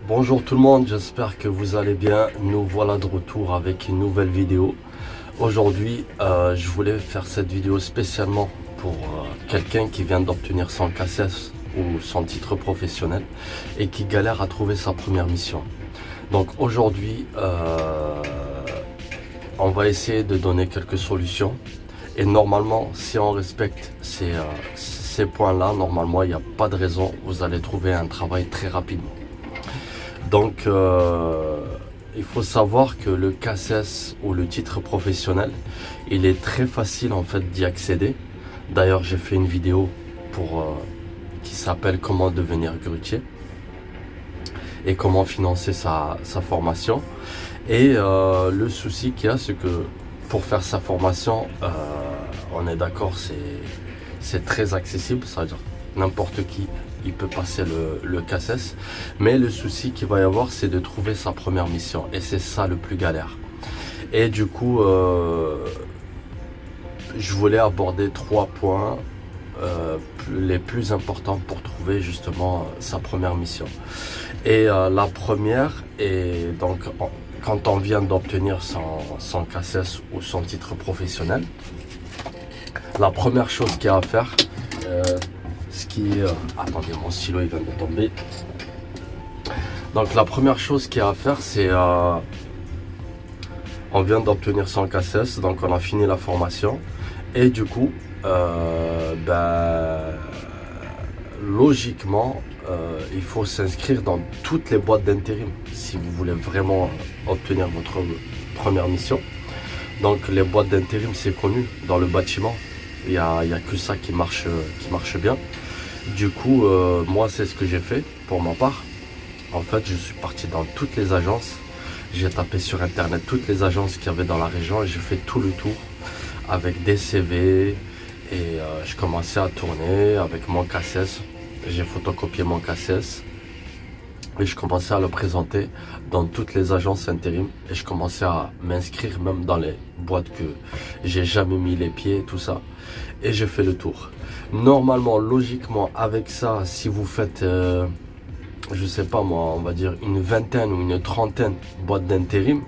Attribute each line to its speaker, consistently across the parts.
Speaker 1: Bonjour tout le monde, j'espère que vous allez bien. Nous voilà de retour avec une nouvelle vidéo. Aujourd'hui, je voulais faire cette vidéo spécialement pour quelqu'un qui vient d'obtenir son CACES ou son titre professionnel et qui galère à trouver sa première mission. Donc aujourd'hui, on va essayer de donner quelques solutions. Et normalement, si on respecte ces points-là, normalement, il n'y a pas de raison. Vous allez trouver un travail très rapidement. Donc, il faut savoir que le CACES ou le titre professionnel, il est très facile en fait d'y accéder. D'ailleurs, j'ai fait une vidéo qui s'appelle comment devenir grutier et comment financer sa formation. Et le souci qu'il y a, c'est que pour faire sa formation, on est d'accord, c'est très accessible, c'est-à-dire n'importe qui il peut passer le CACES, mais le souci qu'il va y avoir, c'est de trouver sa première mission, et c'est ça le plus galère. Et du coup, je voulais aborder 3 points les plus importants pour trouver justement sa première mission. Et la première est donc quand on vient d'obtenir son CACES ou son titre professionnel, la première chose qu'il y a à faire, attendez, mon stylo il vient de tomber. Donc la première chose qu'il y a à faire, c'est on vient d'obtenir son CACES, donc on a fini la formation et du coup logiquement il faut s'inscrire dans toutes les boîtes d'intérim si vous voulez vraiment obtenir votre première mission. Donc les boîtes d'intérim, c'est connu dans le bâtiment, il y a que ça qui marche bien. Du coup, moi, c'est ce que j'ai fait pour ma part. En fait, je suis parti dans toutes les agences. J'ai tapé sur internet toutes les agences qu'il y avait dans la région et j'ai fait tout le tour avec des CV. Et je commençais à tourner avec mon CACES. J'ai photocopié mon CACES et je commençais à le présenter dans toutes les agences intérim. Et je commençais à m'inscrire même dans les boîtes que j'ai jamais mis les pieds, tout ça. Et j'ai fait le tour. Normalement, logiquement, avec ça, si vous faites, je sais pas moi, on va dire une vingtaine ou une trentaine de boîtes d'intérim,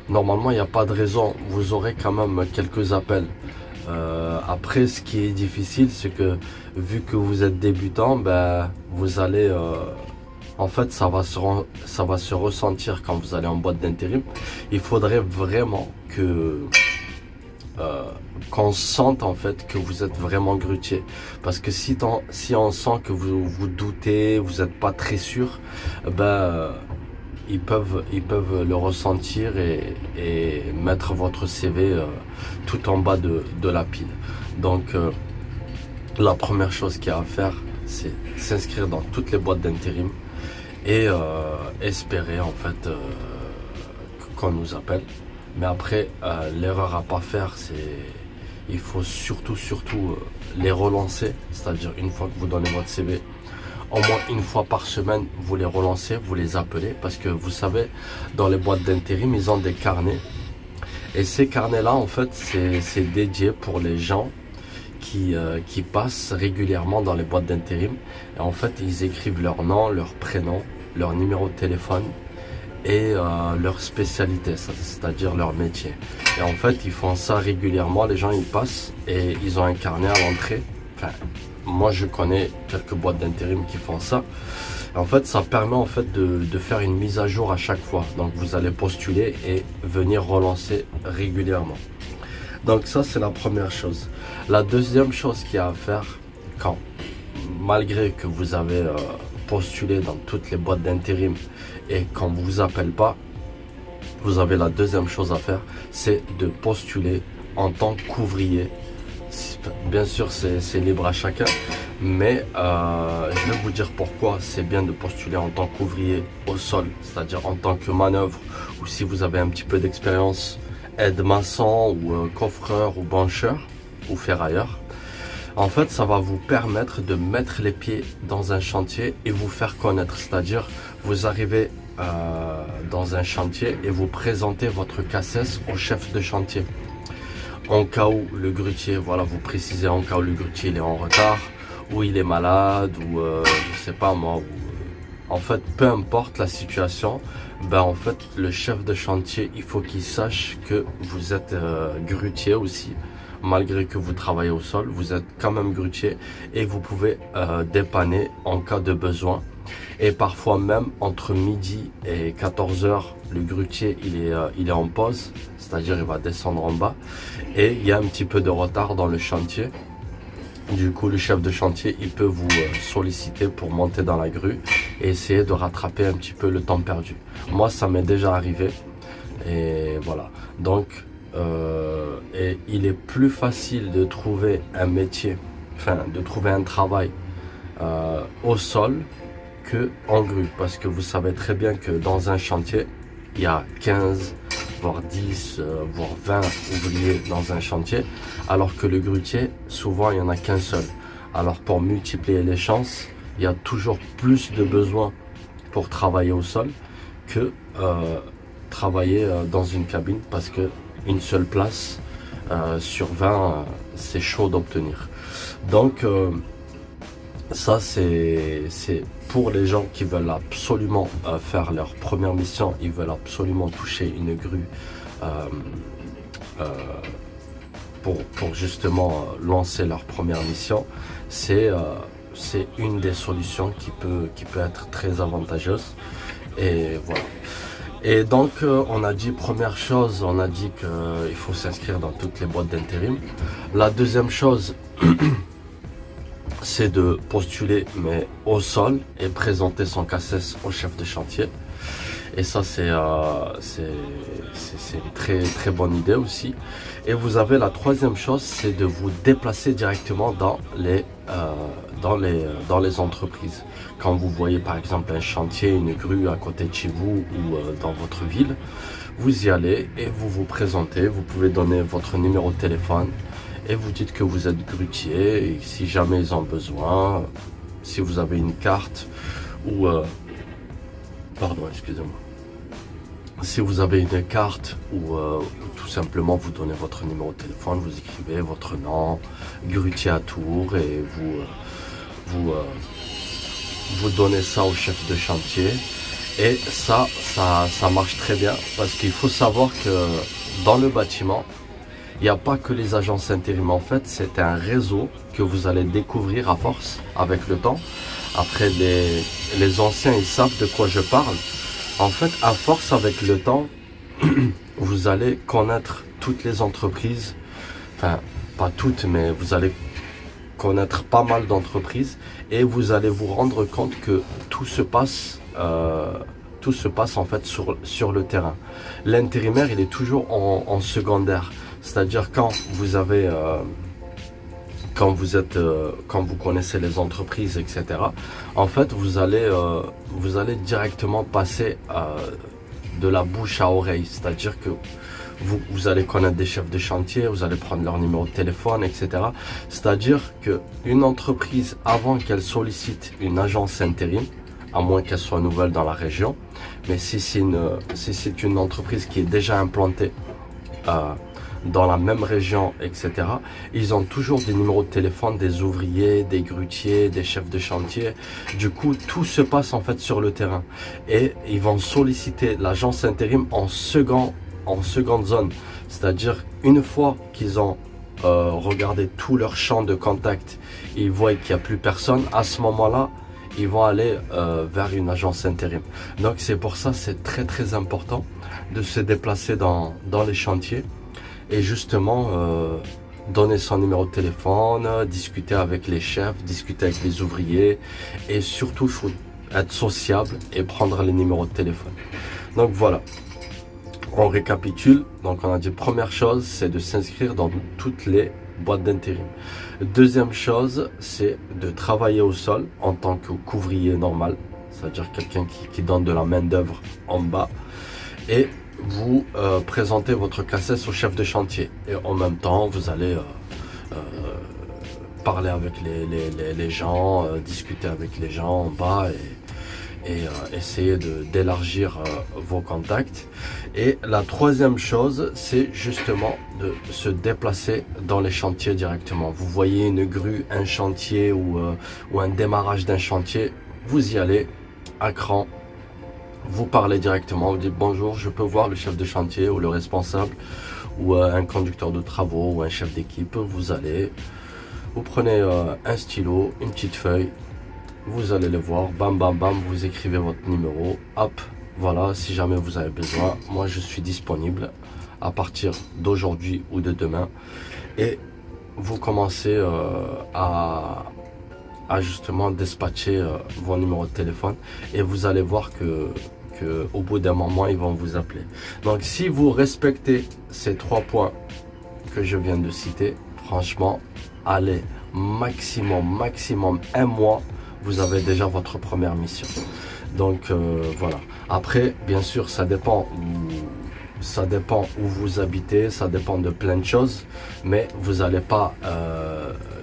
Speaker 1: normalement, il n'y a pas de raison. Vous aurez quand même quelques appels. Après, ce qui est difficile, c'est que vu que vous êtes débutant, ben, vous allez... en fait, ça va se ressentir quand vous allez en boîte d'intérim. Il faudrait vraiment qu'on sente en fait que vous êtes vraiment grutier, parce que si on sent que vous doutez, vous n'êtes pas très sûr, ben ils peuvent le ressentir et mettre votre CV tout en bas de la pile. Donc la première chose qu'il y a à faire, c'est s'inscrire dans toutes les boîtes d'intérim et espérer en fait qu'on nous appelle. Mais après, l'erreur à pas faire, c'est il faut surtout les relancer. C'est-à-dire une fois que vous donnez votre CV, au moins une fois par semaine, vous les relancez, vous les appelez. Parce que vous savez, dans les boîtes d'intérim, ils ont des carnets. Et ces carnets-là, en fait, c'est dédié pour les gens qui passent régulièrement dans les boîtes d'intérim. Et en fait, ils écrivent leur nom, leur prénom, leur numéro de téléphone et leur spécialité, c'est-à-dire leur métier. Et en fait, ils font ça régulièrement. Les gens, ils passent et ils ont un carnet à l'entrée. Enfin, moi, je connais quelques boîtes d'intérim qui font ça. Et en fait, ça permet en fait de faire une mise à jour à chaque fois. Donc, vous allez postuler et venir relancer régulièrement. Donc, ça, c'est la première chose. La deuxième chose qu'il y a à faire, malgré que vous avez postulé dans toutes les boîtes d'intérim et qu'on ne vous appelle pas, vous avez la deuxième chose à faire, c'est de postuler en tant qu'ouvrier. Bien sûr, c'est libre à chacun, mais je vais vous dire pourquoi c'est bien de postuler en tant qu'ouvrier au sol, c'est-à-dire en tant que manœuvre, ou si vous avez un petit peu d'expérience, aide-maçon ou coffreur ou brancheur ou ferrailleur. En fait, ça va vous permettre de mettre les pieds dans un chantier et vous faire connaître. C'est-à-dire, vous arrivez dans un chantier et vous présentez votre CACES au chef de chantier. En cas où le grutier, voilà, vous précisez en cas où le grutier il est en retard, ou il est malade, ou je sais pas moi, En fait, peu importe la situation, ben en fait, le chef de chantier, il faut qu'il sache que vous êtes grutier aussi. Malgré que vous travaillez au sol, vous êtes quand même grutier et vous pouvez dépanner en cas de besoin. Et parfois même entre midi et 14 heures, le grutier il est en pause, c'est-à-dire il va descendre en bas et il y a un petit peu de retard dans le chantier. Du coup, le chef de chantier, il peut vous solliciter pour monter dans la grue et essayer de rattraper un petit peu le temps perdu. Moi, ça m'est déjà arrivé et voilà. Donc, et il est plus facile de trouver un métier, enfin, de trouver un travail au sol que en grue, parce que vous savez très bien que dans un chantier, il y a 15, voire 10, voire 20 ouvriers dans un chantier, alors que le grutier, souvent, il n'y en a qu'un seul. Alors, pour multiplier les chances, il y a toujours plus de besoins pour travailler au sol que travailler dans une cabine, parce que une seule place sur 20, c'est chaud d'obtenir. Donc, ça, c'est pour les gens qui veulent absolument faire leur première mission, ils veulent absolument toucher une grue pour justement lancer leur première mission. C'est une des solutions qui peut être très avantageuse. Et voilà. Et donc, on a dit, première chose, on a dit qu'il faut s'inscrire dans toutes les boîtes d'intérim. La deuxième chose, c'est de postuler, mais au sol, et présenter son CACES au chef de chantier. Et ça, c'est une très, très bonne idée aussi. Et vous avez la troisième chose, c'est de vous déplacer directement dans les entreprises. Quand vous voyez par exemple un chantier, une grue à côté de chez vous ou dans votre ville, vous y allez et vous vous présentez. Vous pouvez donner votre numéro de téléphone et vous dites que vous êtes grutier. Et si jamais ils ont besoin, si vous avez une carte ou... pardon, excusez-moi. Si vous avez une carte ou tout simplement vous donnez votre numéro de téléphone, vous écrivez votre nom, grutier à Tours, et vous donnez ça au chef de chantier. Et ça marche très bien, parce qu'il faut savoir que dans le bâtiment, il n'y a pas que les agences intérim. En fait, c'est un réseau que vous allez découvrir à force avec le temps. Après, les anciens, ils savent de quoi je parle. En fait, à force avec le temps, vous allez connaître toutes les entreprises, enfin pas toutes, mais vous allez connaître pas mal d'entreprises et vous allez vous rendre compte que tout se passe en fait sur le terrain. L'intérimaire, il est toujours en secondaire, c'est-à-dire quand vous connaissez les entreprises, etc. En fait, vous allez directement passer de la bouche à oreille, c'est-à-dire que vous allez connaître des chefs de chantier, vous allez prendre leur numéro de téléphone, etc. C'est-à-dire qu'une entreprise, avant qu'elle sollicite une agence intérim, à moins qu'elle soit nouvelle dans la région, mais si c'est une entreprise qui est déjà implantée dans la même région, etc., ils ont toujours des numéros de téléphone des ouvriers, des grutiers, des chefs de chantier. Du coup, tout se passe en fait sur le terrain. Et ils vont solliciter l'agence intérim en seconde zone. C'est-à-dire, une fois qu'ils ont regardé tout leur champ de contact, ils voient qu'il n'y a plus personne, à ce moment-là, ils vont aller vers une agence intérim. Donc c'est pour ça, c'est très très important de se déplacer dans les chantiers. Et justement, donner son numéro de téléphone, discuter avec les chefs, discuter avec les ouvriers. Et surtout, il faut être sociable et prendre les numéros de téléphone. Donc voilà, on récapitule. Donc on a dit, première chose, c'est de s'inscrire dans toutes les boîtes d'intérim. Deuxième chose, c'est de travailler au sol en tant qu'ouvrier normal. C'est-à-dire quelqu'un qui donne de la main d'œuvre en bas. Et vous présentez votre CACES au chef de chantier et en même temps vous allez parler avec les gens, discuter avec les gens en bas et essayer d'élargir vos contacts. Et la troisième chose, c'est justement de se déplacer dans les chantiers directement. Vous voyez une grue, un chantier ou un démarrage d'un chantier, vous y allez à cran. Vous parlez directement, vous dites bonjour, je peux voir le chef de chantier ou le responsable ou un conducteur de travaux ou un chef d'équipe. Vous prenez un stylo, une petite feuille, vous allez le voir, bam bam bam, vous écrivez votre numéro, hop, voilà, si jamais vous avez besoin, moi je suis disponible à partir d'aujourd'hui ou de demain. Et vous commencez à justement dispatcher vos numéros de téléphone et vous allez voir que au bout d'un moment ils vont vous appeler. Donc si vous respectez ces 3 points que je viens de citer, franchement, allez, maximum 1 mois, vous avez déjà votre première mission. Donc voilà. Après, bien sûr, ça dépend où vous habitez, ça dépend de plein de choses, mais vous n'allez pas,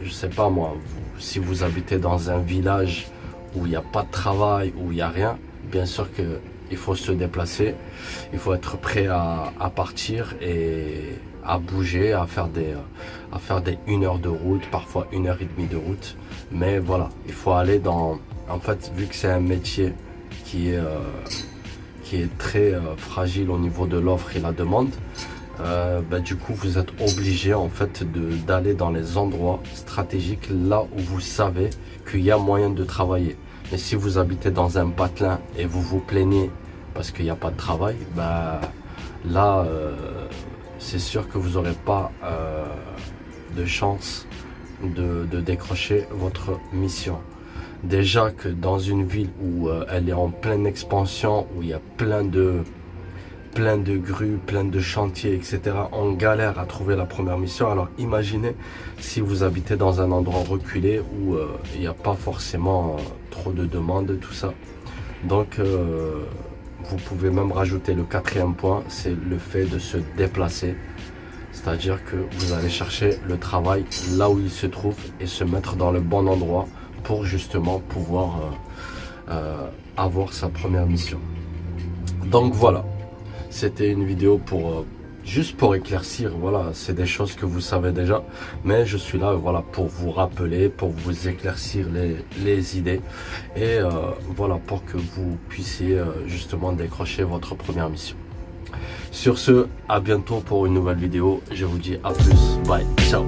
Speaker 1: je sais pas moi, si vous habitez dans un village où il n'y a pas de travail, où il n'y a rien, bien sûr qu'il faut se déplacer, il faut être prêt à partir et à bouger, à faire des 1 heure de route, parfois 1h30 de route. Mais voilà, il faut aller en fait, vu que c'est un métier qui est très fragile au niveau de l'offre et la demande, du coup vous êtes obligé en fait d'aller dans les endroits stratégiques, là où vous savez qu'il y a moyen de travailler. Mais si vous habitez dans un patelin et vous vous plaignez parce qu'il n'y a pas de travail, là c'est sûr que vous n'aurez pas de chance de décrocher votre mission. Déjà que dans une ville où elle est en pleine expansion, où il y a plein de grues, plein de chantiers, etc., on galère à trouver la première mission. Alors imaginez si vous habitez dans un endroit reculé où il n'y a pas forcément trop de demandes, tout ça. Donc vous pouvez même rajouter le 4e point, c'est le fait de se déplacer. C'est-à-dire que vous allez chercher le travail là où il se trouve et se mettre dans le bon endroit pour justement pouvoir avoir sa première mission. Donc voilà, c'était une vidéo pour juste pour éclaircir, voilà, c'est des choses que vous savez déjà, mais je suis là, voilà, pour vous rappeler, pour vous éclaircir les idées et voilà, pour que vous puissiez justement décrocher votre première mission. Sur ce, à bientôt pour une nouvelle vidéo, je vous dis à plus, bye, ciao.